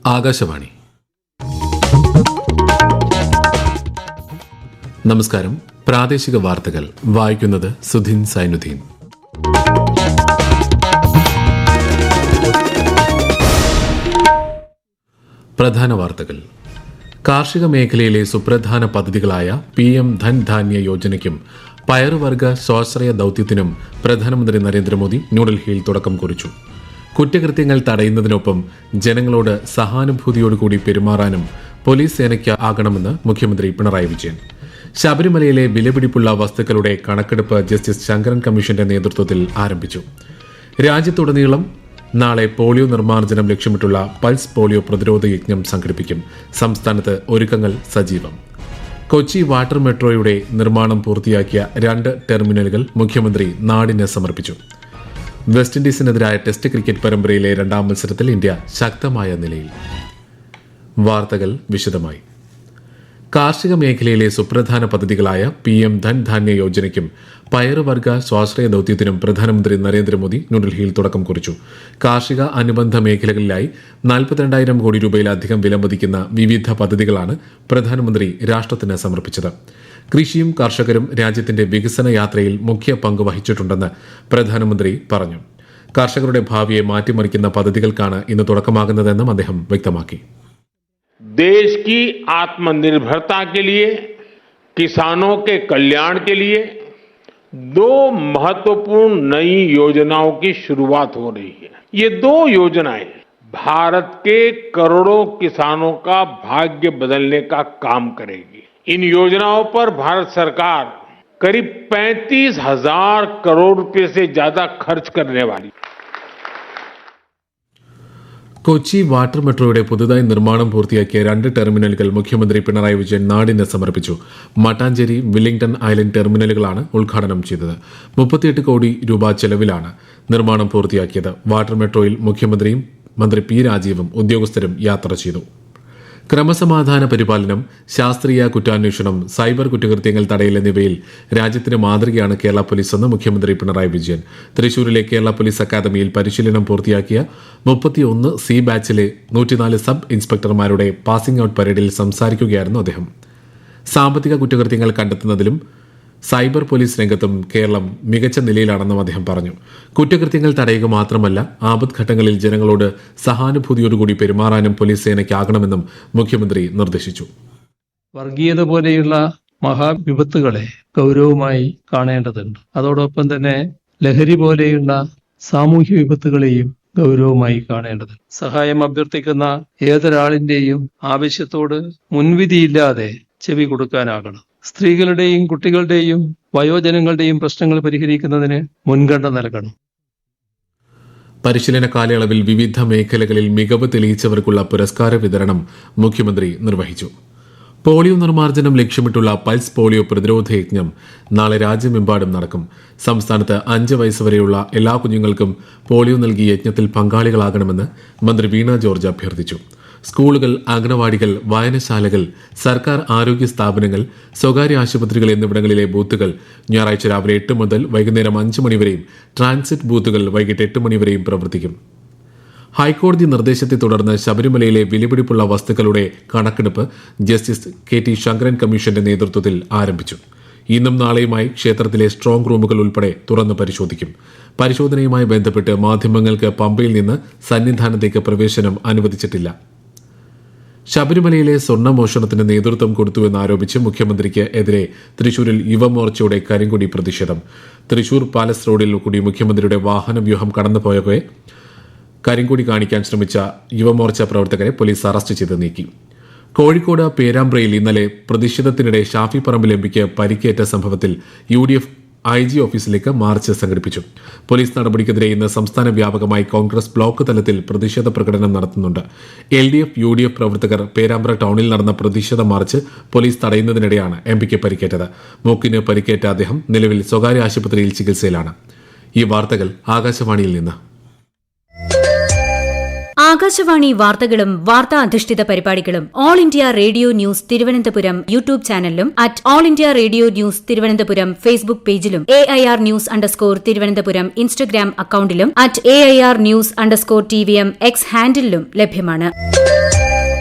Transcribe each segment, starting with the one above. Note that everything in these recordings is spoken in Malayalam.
ആകാശവാണി. നമസ്കാരം. പ്രാദേശിക വാർത്തകൾ വായിക്കുന്നത് സുധിൻ സൈനുദ്ദീൻ. പ്രധാന വാർത്തകൾ. കാർഷിക മേഖലയിലെ സുപ്രധാന പദ്ധതികളായ PM ധൻധാന്യ യോജനയ്ക്കും പയറുവർഗ സ്വാശ്രയ ദൌത്യത്തിനും പ്രധാനമന്ത്രി നരേന്ദ്രമോദി ന്യൂഡൽഹിയിൽ തുടക്കം കുറിച്ചു. കുറ്റകൃത്യങ്ങൾ തടയുന്നതിനൊപ്പം ജനങ്ങളോട് സഹാനുഭൂതിയോടുകൂടി പെരുമാറാനും പോലീസ് സേനയ്ക്ക് ആകണമെന്ന് മുഖ്യമന്ത്രി പിണറായി വിജയൻ. ശബരിമലയിലെ വിലപിടിപ്പുള്ള വസ്തുക്കളുടെ കണക്കെടുപ്പ് ജസ്റ്റിസ് ശങ്കരൻ കമ്മീഷന്റെ നേതൃത്വത്തിൽ ആരംഭിച്ചു. രാജ്യത്തുടനീളം നാളെ പോളിയോ നിർമ്മാർജ്ജനം ലക്ഷ്യമിട്ടുള്ള പൾസ് പോളിയോ പ്രതിരോധ യജ്ഞം സംഘടിപ്പിക്കും. സംസ്ഥാനത്ത് ഒരുക്കങ്ങൾ സജീവം. കൊച്ചി വാട്ടർ മെട്രോയുടെ നിർമ്മാണം പൂർത്തിയാക്കിയ 2 ടെർമിനലുകൾ മുഖ്യമന്ത്രി നാടിന് സമർപ്പിച്ചു. വെസ്റ്റ് ഇൻഡീസിനെതിരായ ടെസ്റ്റ് ക്രിക്കറ്റ് പരമ്പരയിലെ 2ാം മത്സരത്തിൽ ഇന്ത്യ ശക്തമായ നിലയിൽ. വാർത്തകൾ വിശദമായി. കാർഷിക മേഖലയിലെ സുപ്രധാന പദ്ധതികളായ PM ധൻധാന്യ യോജനയ്ക്കും പയറുവർഗ സ്വാശ്രയ ദൌത്യത്തിനും പ്രധാനമന്ത്രി നരേന്ദ്രമോദി ന്യൂഡൽഹിയിൽ തുടക്കം കുറിച്ചു. കാർഷിക അനുബന്ധ മേഖലകളിലായി 42,000 കോടി രൂപയിലധികം വിലമതിക്കുന്ന വിവിധ പദ്ധതികളാണ് പ്രധാനമന്ത്രി രാഷ്ട്രത്തിന് സമർപ്പിച്ചത്. കൃഷിയും കർഷകരും രാജ്യത്തിന്റെ വികസന യാത്രയിൽ മുഖ്യ പങ്ക് വഹിച്ചിട്ടുണ്ടെന്ന് പ്രധാനമന്ത്രി പറഞ്ഞു. കർഷകരുടെ ഭാവിയെ മാറ്റിമറിക്കുന്ന പദ്ധതികൾക്കാണ് ഇന്ന് തുടക്കമാകുന്നതെന്നും അദ്ദേഹം വ്യക്തമാക്കി. देश की आत्मनिर्भरता के लिए, किसानों के कल्याण के लिए 2 महत्वपूर्ण नई योजनाओं की शुरुआत हो रही है. ये 2 योजनाएं भारत के करोड़ों किसानों का भाग्य बदलने का काम करेगी. इन योजनाओं पर भारत सरकार करीब 35,000 करोड़ रुपए से ज्यादा खर्च करने वाली. കൊച്ചി വാട്ടർ മെട്രോയുടെ പുതുതായി നിർമ്മാണം പൂർത്തിയാക്കിയ 2 ടെർമിനലുകൾ മുഖ്യമന്ത്രി പിണറായി വിജയൻ നാടിന് സമർപ്പിച്ചു. മട്ടാഞ്ചേരി, വില്ലിംഗ്ടൺ ഐലൻഡ് ടെർമിനലുകളാണ് ഉദ്ഘാടനം ചെയ്തത്. 38 കോടി രൂപ ചെലവിലാണ് നിർമ്മാണം പൂർത്തിയാക്കിയത്. വാട്ടർ മെട്രോയിൽ മുഖ്യമന്ത്രിയും മന്ത്രി P. രാജീവും ഉദ്യോഗസ്ഥരും യാത്ര ചെയ്തു. ക്രമസമാധാന പരിപാലനം, ശാസ്ത്രീയ കുറ്റാന്വേഷണം, സൈബർ കുറ്റകൃത്യങ്ങൾ തടയൽ എന്നിവയിൽ രാജ്യത്തിന് മാതൃകയാണ് കേരള പോലീസ് എന്ന് മുഖ്യമന്ത്രി പിണറായി വിജയൻ. തൃശൂരിലെ കേരള പോലീസ് അക്കാദമിയിൽ പരിശീലനം പൂർത്തിയാക്കിയ 31 C ബാച്ചിലെ 104 സബ് ഇൻസ്പെക്ടർമാരുടെ പാസിംഗ് ഔട്ട് പരേഡിൽ സംസാരിക്കുകയായിരുന്നു അദ്ദേഹം. സാമ്പത്തിക കുറ്റകൃത്യങ്ങൾ കണ്ടെത്തുന്നതിലും സൈബർ പോലീസ് രംഗത്തും കേരളം മികച്ച നിലയിലാണെന്നും അദ്ദേഹം പറഞ്ഞു. കുറ്റകൃത്യങ്ങൾ തടയുക മാത്രമല്ല, ആപത്ഘട്ടങ്ങളിൽ ജനങ്ങളോട് സഹാനുഭൂതിയോടുകൂടി പെരുമാറാനും പോലീസ് സേനയ്ക്കാകണമെന്നും മുഖ്യമന്ത്രി നിർദ്ദേശിച്ചു. വർഗീയത പോലെയുള്ള മഹാവിപത്തുകളെ ഗൗരവമായി കാണേണ്ടതുണ്ട്. അതോടൊപ്പം തന്നെ ലഹരി പോലെയുള്ള സാമൂഹ്യ വിപത്തുകളെയും ഗൗരവമായി കാണേണ്ടതുണ്ട്. സഹായം അഭ്യർത്ഥിക്കുന്ന ഏതൊരാളിന്റെയും ആവശ്യത്തോട് മുൻവിധിയില്ലാതെ ചെവി കൊടുക്കാനാകണം. സ്ത്രീകളുടെയും കുട്ടികളുടെയും വയോജനങ്ങളുടെയും പ്രശ്നങ്ങൾ പരിഹരിക്കുന്നതിന് മുൻഗണന നൽകണം. പരിശീലന കാലയളവിൽ വിവിധ മേഖലകളിൽ മികവ് തെളിയിച്ചവർക്കുള്ള പുരസ്കാര വിതരണം മുഖ്യമന്ത്രി നിർവഹിച്ചു. പോളിയോ നിർമ്മാർജ്ജനം ലക്ഷ്യമിട്ടുള്ള പൾസ് പോളിയോ പ്രതിരോധ യജ്ഞം നാളെ രാജ്യമെമ്പാടും നടക്കും. സംസ്ഥാനത്ത് 5 വയസ്സുവരെയുള്ള എല്ലാ കുഞ്ഞുങ്ങൾക്കും പോളിയോ നൽകി യജ്ഞത്തിൽ പങ്കാളികളാകണമെന്ന് മന്ത്രി വീണ ജോർജ് അഭ്യർത്ഥിച്ചു. സ്കൂളുകൾ, അംഗനവാടികൾ, വായനശാലകൾ, സർക്കാർ ആരോഗ്യ സ്ഥാപനങ്ങൾ, സ്വകാര്യ ആശുപത്രികൾ എന്നിവിടങ്ങളിലെ ബൂത്തുകൾ ഞായറാഴ്ച രാവിലെ 8 മുതൽ വൈകുന്നേരം 5 മണിവരെയും ട്രാൻസിറ്റ് ബൂത്തുകൾ വൈകിട്ട് 8 മണിവരെയും പ്രവർത്തിക്കും. ഹൈക്കോടതി നിർദ്ദേശത്തെ തുടർന്ന് ശബരിമലയിലെ വിലപിടിപ്പുള്ള വസ്തുക്കളുടെ കണക്കെടുപ്പ് ജസ്റ്റിസ് KT ശങ്കരൻ കമ്മീഷന്റെ നേതൃത്വത്തിൽ ആരംഭിച്ചു. ഇന്നും നാളെയുമായി ക്ഷേത്രത്തിലെ സ്ട്രോങ് റൂമുകൾ ഉൾപ്പെടെ തുറന്ന് പരിശോധിക്കും. പരിശോധനയുമായി ബന്ധപ്പെട്ട് മാധ്യമങ്ങൾക്ക് പമ്പയിൽ നിന്ന് സന്നിധാനത്തേക്ക് പ്രവേശനം അനുവദിച്ചിട്ടില്ല. ശബരിമലയിലെ സ്വർണ്ണമോഷണത്തിന് നേതൃത്വം കൊടുത്തുവെന്നാരോപിച്ച് മുഖ്യമന്ത്രിക്ക് എതിരെ തൃശൂരിൽ യുവമോർച്ചയുടെ കരിങ്കൊടി പ്രതിഷേധം. തൃശൂർ പാലസ് റോഡിൽ കൂടി മുഖ്യമന്ത്രിയുടെ വാഹനവ്യൂഹം കടന്നുപോയവരെ കരിങ്കൊടി കാണിക്കാൻ ശ്രമിച്ച യുവമോർച്ച പ്രവർത്തകരെ പോലീസ് അറസ്റ്റ് ചെയ്ത് നീക്കി. കോഴിക്കോട് പേരാമ്പ്രയിൽ ഇന്നലെ പ്രതിഷേധത്തിനിടെ ഷാഫി പറമ്പിൽ എംപിക്ക് പരിക്കേറ്റ സംഭവത്തിൽ UDF IG ഓഫീസിലേക്ക് മാർച്ച് സംഘടിപ്പിച്ചു. പോലീസ് നടപടിക്കെതിരെ ഇന്ന് സംസ്ഥാന വ്യാപകമായി കോൺഗ്രസ് ബ്ലോക്ക് തലത്തിൽ പ്രതിഷേധ പ്രകടനം നടത്തുന്നുണ്ട്. LDF UDF പ്രവർത്തകർ പേരാമ്പ്ര ടൌണിൽ നടന്ന പ്രതിഷേധ മാർച്ച് പോലീസ് തടയുന്നതിനിടെയാണ് എംപിക്ക് പരിക്കേറ്റത്. മൂക്കിന് പരിക്കേറ്റ അദ്ദേഹം നിലവിൽ സ്വകാര്യ ആശുപത്രിയിൽ ചികിത്സയിലാണ്. ഈ വാർത്തകൾ ആകാശവാണിയിൽ നിന്ന്. ആകാശവാണി വാർത്തകളും വാർത്താ അധിഷ്ഠിത പരിപാടികളും all India radio news Thiruvananthapuram YouTube ചാനലിലും @all India radio news Thiruvananthapuram Facebook പേജിലും AIR ന്യൂസ് _തിരുവനന്തപുരം ഇൻസ്റ്റഗ്രാം അക്കൌണ്ടിലും @AIR ന്യൂസ് _TVM X ഹാൻഡിലും ലഭ്യമാണ്.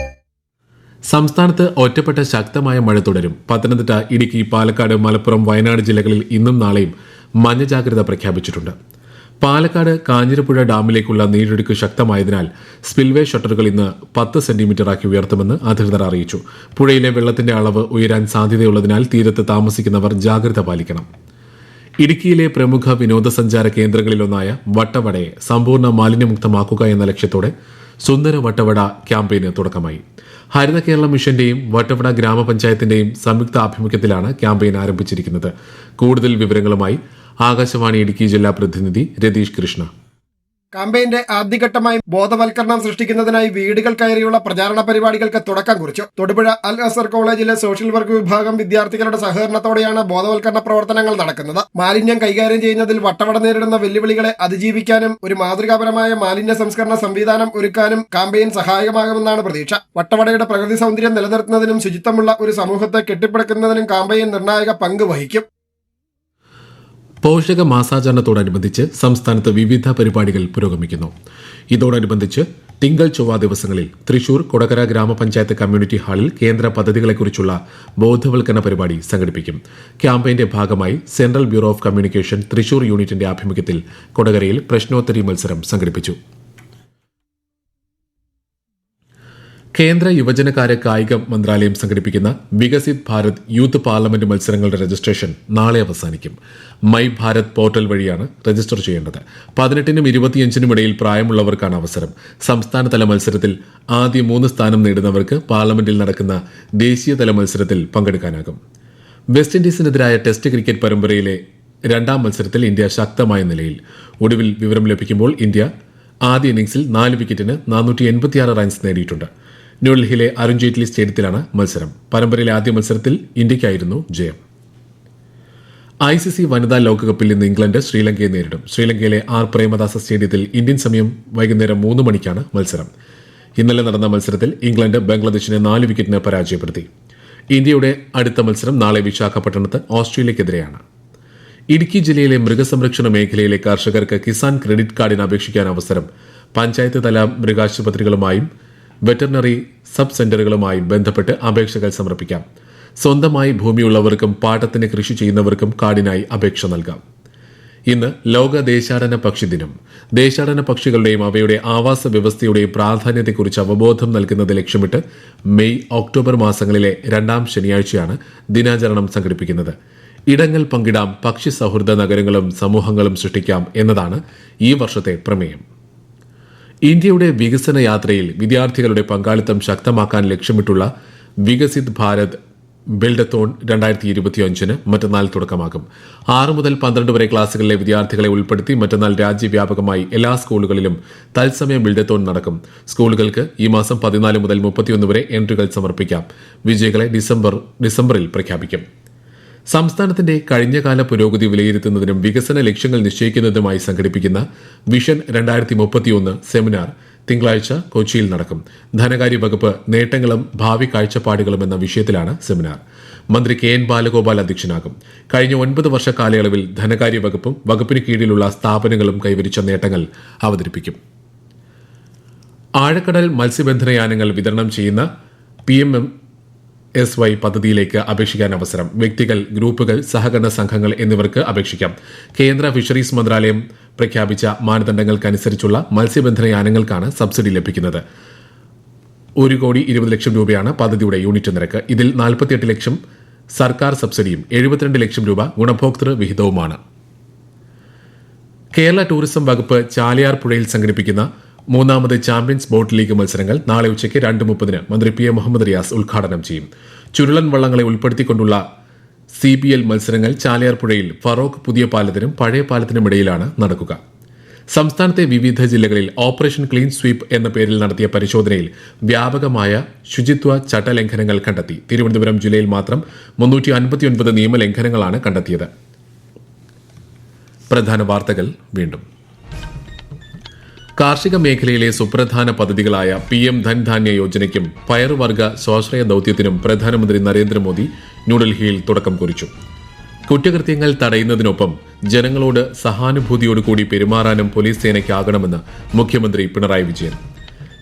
സംസ്ഥാനത്ത് ഒറ്റപ്പെട്ട ശക്തമായ മഴ തുടരും. പത്തനംതിട്ട, ഇടുക്കി, പാലക്കാട്, മലപ്പുറം, വയനാട് ജില്ലകളിൽ ഇന്നും നാളെയും മഞ്ഞ ജാഗ്രത പ്രഖ്യാപിച്ചിട്ടുണ്ട്. പാലക്കാട് കാഞ്ഞിരപ്പുഴ ഡാമിലേക്കുള്ള നീരൊഴുക്ക് ശക്തമായതിനാൽ സ്പിൽവേ ഷട്ടറുകൾ ഇന്ന് 10 സെന്റിമീറ്ററാക്കി ഉയർത്തുമെന്ന് അധികൃതർ അറിയിച്ചു. പുഴയിലെ വെള്ളത്തിന്റെ അളവ് ഉയരാൻ സാധ്യതയുള്ളതിനാൽ തീരത്ത് താമസിക്കുന്നവർ ജാഗ്രത പാലിക്കണം. ഇടുക്കിയിലെ പ്രമുഖ വിനോദസഞ്ചാര കേന്ദ്രങ്ങളിലൊന്നായ വട്ടവടയെ സമ്പൂർണ്ണ മാലിന്യമുക്തമാക്കുക എന്ന ലക്ഷ്യത്തോടെ സുന്ദര വട്ടവട ക്യാമ്പയിന് തുടക്കമായി. ഹരിത കേരള മിഷന്റെയും വട്ടവട ഗ്രാമപഞ്ചായത്തിന്റെയും സംയുക്ത ആഭിമുഖ്യത്തിലാണ് ക്യാമ്പയിൻ ആരംഭിച്ചിരിക്കുന്നത്. കൂടുതൽ വിവരങ്ങളുമായി ആകാശവാണി ഇടുക്കി ജില്ലാ പ്രതിനിധി രതീഷ് കൃഷ്ണ. ക്യാമ്പയിന്റെ ആദ്യഘട്ടമായി ബോധവൽക്കരണം സൃഷ്ടിക്കുന്നതിനായി വീടുകൾ കയറിയുള്ള പ്രചാരണ പരിപാടികൾക്ക് തുടക്കം കുറിച്ചു. തൊടുപുഴ അൽ അസർ കോളേജിലെ സോഷ്യൽ വർക്ക് വിഭാഗം വിദ്യാർത്ഥികളുടെ സഹകരണത്തോടെയാണ് ബോധവൽക്കരണ പ്രവർത്തനങ്ങൾ നടക്കുന്നത്. മാലിന്യം കൈകാര്യം ചെയ്യുന്നതിൽ വട്ടവട നേരിടുന്ന വെല്ലുവിളികളെ അതിജീവിക്കാനും ഒരു മാതൃകാപരമായ മാലിന്യ സംസ്കരണ സംവിധാനം ഒരുക്കാനും ക്യാമ്പയിൻ സഹായകമാകുമെന്നാണ് പ്രതീക്ഷ. വട്ടവടയുടെ പ്രകൃതി സൗന്ദര്യം നിലനിർത്തുന്നതിനും ശുചിത്വമുള്ള ഒരു സമൂഹത്തെ കെട്ടിപ്പടുക്കുന്നതിനും ക്യാമ്പയിൻ നിർണായക പങ്ക് വഹിക്കും. പോഷക മാസാചരണത്തോടനുബന്ധിച്ച് സംസ്ഥാനത്ത് വിവിധ പരിപാടികൾ പുരോഗമിക്കുന്നു. ഇതോടനുബന്ധിച്ച് തിങ്കൾ ചൊവ്വ ദിവസങ്ങളിൽ തൃശൂർ കൊടകര ഗ്രാമപഞ്ചായത്ത് കമ്മ്യൂണിറ്റി ഹാളിൽ കേന്ദ്ര പദ്ധതികളെക്കുറിച്ചുള്ള ബോധവൽക്കരണ പരിപാടി സംഘടിപ്പിക്കും. ക്യാമ്പയിന്റെ ഭാഗമായി central bureau of communication Thrissur യൂണിറ്റിന്റെ ആഭിമുഖ്യത്തിൽ കൊടകരയിൽ പ്രശ്നോത്തരി മത്സരം സംഘടിപ്പിച്ചു. കേന്ദ്ര യുവജനകാര്യ കായിക മന്ത്രാലയം സംഘടിപ്പിക്കുന്ന വികസിത് ഭാരത് യൂത്ത് പാർലമെന്റ് മത്സരങ്ങളുടെ രജിസ്ട്രേഷൻ നാളെ അവസാനിക്കും. മൈ ഭാരത് പോർട്ടൽ വഴിയാണ് രജിസ്റ്റർ ചെയ്യേണ്ടത്. 18നും 25നും ഇടയിൽ പ്രായമുള്ളവർക്കാണ് അവസരം. സംസ്ഥാനതല മത്സരത്തിൽ ആദ്യ 3 സ്ഥാനം നേടുന്നവർക്ക് പാർലമെന്റിൽ നടക്കുന്ന ദേശീയതല മത്സരത്തിൽ പങ്കെടുക്കാനാകും. വെസ്റ്റ് ഇൻഡീസിനെതിരായ ടെസ്റ്റ് ക്രിക്കറ്റ് പരമ്പരയിലെ 2ാം മത്സരത്തിൽ ഇന്ത്യ ശക്തമായ നിലയിൽ. ഒടുവിൽ വിവരം ലഭിക്കുമ്പോൾ ഇന്ത്യ ആദ്യ ഇന്നിംഗ്സിൽ 4 വിക്കറ്റിന് 486 റൺസ് നേടിയിട്ടുണ്ട്. ന്യൂഡൽഹിയിലെ അരുൺ ജെയ്റ്റ്ലി സ്റ്റേഡിയത്തിലാണ് മത്സരം. പരമ്പരയിലെ ആദ്യ മത്സരത്തിൽ ഇന്ത്യയ്ക്കായിരുന്നു ജയം. ICC വനിതാ ലോകകപ്പിൽ ഇന്ന് ഇംഗ്ലണ്ട് ശ്രീലങ്കയെ നേരിടും. ശ്രീലങ്കയിലെ ആർ പ്രേമദാസ സ്റ്റേഡിയത്തിൽ ഇന്ത്യൻ സമയം വൈകുന്നേരം 3 മണിക്കാണ് മത്സരം. ഇന്നലെ നടന്ന മത്സരത്തിൽ ഇംഗ്ലണ്ട് ബംഗ്ലാദേശിനെ 4 വിക്കറ്റിന് പരാജയപ്പെടുത്തി. ഇന്ത്യയുടെ അടുത്ത മത്സരം നാളെ വിശാഖപട്ടണത്ത് ഓസ്ട്രേലിയക്കെതിരെയാണ്. ഇടുക്കി ജില്ലയിലെ മൃഗസംരക്ഷണ മേഖലയിലെ കർഷകർക്ക് കിസാൻ ക്രെഡിറ്റ് കാർഡിന് അപേക്ഷിക്കാൻ അവസരം. പഞ്ചായത്ത് തല മൃഗാശുപത്രികളുമായും വെറ്ററിനറി സബ് സെന്ററുകളുമായും ബന്ധപ്പെട്ട് അപേക്ഷകൾ സമർപ്പിക്കാം. സ്വന്തമായി ഭൂമിയുള്ളവർക്കും പാട്ടത്തിന് കൃഷി ചെയ്യുന്നവർക്കും കാർഡിനായി അപേക്ഷ നൽകാം. ഇന്ന് ലോക ദേശാടന പക്ഷി ദിനം. ദേശാടന പക്ഷികളുടെയും അവയുടെ ആവാസ വ്യവസ്ഥയുടെയും പ്രാധാന്യത്തെക്കുറിച്ച് അവബോധം നൽകുന്നത് ലക്ഷ്യമിട്ട് മെയ്, ഒക്ടോബർ മാസങ്ങളിലെ 2ാം ശനിയാഴ്ചയാണ് ദിനാചരണം സംഘടിപ്പിക്കുന്നത്. ഇടങ്ങൾ പങ്കിടാം, പക്ഷി സൗഹൃദ നഗരങ്ങളും സമൂഹങ്ങളും സൃഷ്ടിക്കാം എന്നതാണ് ഈ വർഷത്തെ പ്രമേയം. ഇന്ത്യയുടെ വികസന യാത്രയിൽ വിദ്യാർത്ഥികളുടെ പങ്കാളിത്തം ശക്തമാക്കാൻ ലക്ഷ്യമിട്ടുള്ള വികസിത് ഭാരത് ബിൽഡത്തോൺ 2025 മറ്റന്നാൾ തുടക്കമാകും. 6 മുതൽ 12 വരെ ക്ലാസുകളിലെ വിദ്യാർത്ഥികളെ ഉൾപ്പെടുത്തി മറ്റന്നാൾ രാജ്യവ്യാപകമായി എല്ലാ സ്കൂളുകളിലും തത്സമയ ബിൽഡത്തോൺ നടക്കും. സ്കൂളുകൾക്ക് ഈ മാസം 14 മുതൽ 31 വരെ എൻട്രികൾ സമർപ്പിക്കാം. വിജയികളെ ഡിസംബറിൽ പ്രഖ്യാപിക്കും. സംസ്ഥാനത്തിന്റെ കഴിഞ്ഞകാല പുരോഗതി വിലയിരുത്തുന്നതിനും വികസന ലക്ഷ്യങ്ങൾ നിശ്ചയിക്കുന്നതിനുമായി സംഘടിപ്പിക്കുന്ന വിഷൻ 2031 സെമിനാർ തിങ്കളാഴ്ച കൊച്ചിയിൽ നടക്കും. ധനകാര്യ വകുപ്പ് നേട്ടങ്ങളും ഭാവി കാഴ്ചപ്പാടുകളും എന്ന വിഷയത്തിലാണ് സെമിനാർ. മന്ത്രി KN ബാലഗോപാൽ അധ്യക്ഷനാകും. കഴിഞ്ഞ 9 വർഷ കാലയളവിൽ ധനകാര്യ വകുപ്പും വകുപ്പിന് കീഴിലുള്ള സ്ഥാപനങ്ങളും കൈവരിച്ച നേട്ടങ്ങൾ അവതരിപ്പിക്കും. ആഴക്കടൽ മത്സ്യബന്ധനയാനങ്ങൾ വിതരണം ചെയ്യുന്ന PMSY പദ്ധതിയിലേക്ക് അപേക്ഷിക്കാൻ അവസരം. വ്യക്തികൾ, ഗ്രൂപ്പുകൾ, സഹകരണ സംഘങ്ങൾ എന്നിവർക്ക് അപേക്ഷിക്കാം. കേന്ദ്ര ഫിഷറീസ് മന്ത്രാലയം പ്രഖ്യാപിച്ച മാനദണ്ഡങ്ങൾക്കനുസരിച്ചുള്ള മത്സ്യബന്ധനയാനങ്ങൾക്കാണ് സബ്സിഡി ലഭിക്കുന്നത്. 1,20 ലക്ഷം രൂപയാണ് പദ്ധതിയുടെ യൂണിറ്റ് നിരക്ക്. ഇതിൽ 48 ലക്ഷം സർക്കാർ സബ്സിഡിയും 72 ലക്ഷം രൂപ ഗുണഭോക്തൃ വിഹിതവുമാണ്. കേരള ടൂറിസം വകുപ്പ് ചാലിയാർ പുഴയിൽ സംഘടിപ്പിക്കുന്ന 3ാമത് ചാമ്പ്യൻസ് ബോട്ട് ലീഗ് മത്സരങ്ങൾ നാളെ ഉച്ചയ്ക്ക് 2:30 മന്ത്രി P. മുഹമ്മദ് റിയാസ് ഉദ്ഘാടനം ചെയ്യും. ചുരുളൻ വള്ളങ്ങളെ ഉൾപ്പെടുത്തിക്കൊണ്ടുള്ള CBL മത്സരങ്ങൾ ചാലിയാർ പുഴയിൽ ഫറോക്ക് പുതിയ പാലത്തിനും പഴയ പാലത്തിനുമിടയിലാണ് നടക്കുക. സംസ്ഥാനത്തെ വിവിധ ജില്ലകളിൽ ഓപ്പറേഷൻ ക്ലീൻ സ്വീപ്പ് എന്ന പേരിൽ നടത്തിയ പരിശോധനയിൽ വ്യാപകമായ ശുചിത്വ ചട്ടലംഘനങ്ങൾ കണ്ടെത്തി. തിരുവനന്തപുരം ജില്ലയിൽ മാത്രം 359 നിയമലംഘനങ്ങളാണ് കണ്ടെത്തിയത്. പ്രധാന വാർത്തകൾ വീണ്ടും. കാർഷിക മേഖലയിലെ സുപ്രധാന പദ്ധതികളായ PM ധൻധാന്യ യോജനയ്ക്കും പയറുവർഗ സ്വാശ്രയ ദൌത്യത്തിനും പ്രധാനമന്ത്രി നരേന്ദ്രമോദി ന്യൂഡൽഹിയിൽ തുടക്കം കുറിച്ചു. കുറ്റകൃത്യങ്ങൾ തടയുന്നതിനൊപ്പം ജനങ്ങളോട് സഹാനുഭൂതിയോടുകൂടി പെരുമാറാനും പോലീസ് സേനയ്ക്കാകണമെന്ന് മുഖ്യമന്ത്രി പിണറായി വിജയൻ.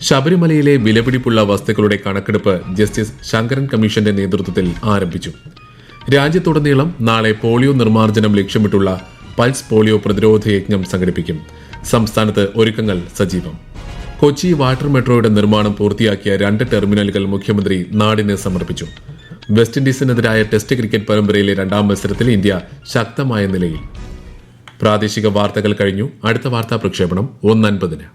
ശബരിമലയിലെ വിലപിടിപ്പുള്ള വസ്തുക്കളുടെ കണക്കെടുപ്പ് ജസ്റ്റിസ് ശങ്കരൻ കമ്മീഷന്റെ നേതൃത്വത്തിൽ ആരംഭിച്ചു. രാജ്യത്തുടനീളം നാളെ പോളിയോ നിർമ്മാർജ്ജനം ലക്ഷ്യമിട്ടുള്ള പൾസ് പോളിയോ പ്രതിരോധ യജ്ഞം സംഘടിപ്പിക്കും. സംസ്ഥാനത്ത് ഒരുക്കങ്ങൾ സജീവം. കൊച്ചി വാട്ടർ മെട്രോയുടെ നിർമ്മാണം പൂർത്തിയാക്കിയ 2 ടെർമിനലുകൾ മുഖ്യമന്ത്രി നാടിന് സമർപ്പിച്ചു. വെസ്റ്റ് ഇൻഡീസിനെതിരായ ടെസ്റ്റ് ക്രിക്കറ്റ് പരമ്പരയിലെ 2ാം മത്സരത്തിൽ ഇന്ത്യ ശക്തമായ നിലയിൽ. പ്രാദേശിക വാർത്തകൾ കഴിഞ്ഞു. അടുത്ത വാർത്താ പ്രക്ഷേപണം 1:50.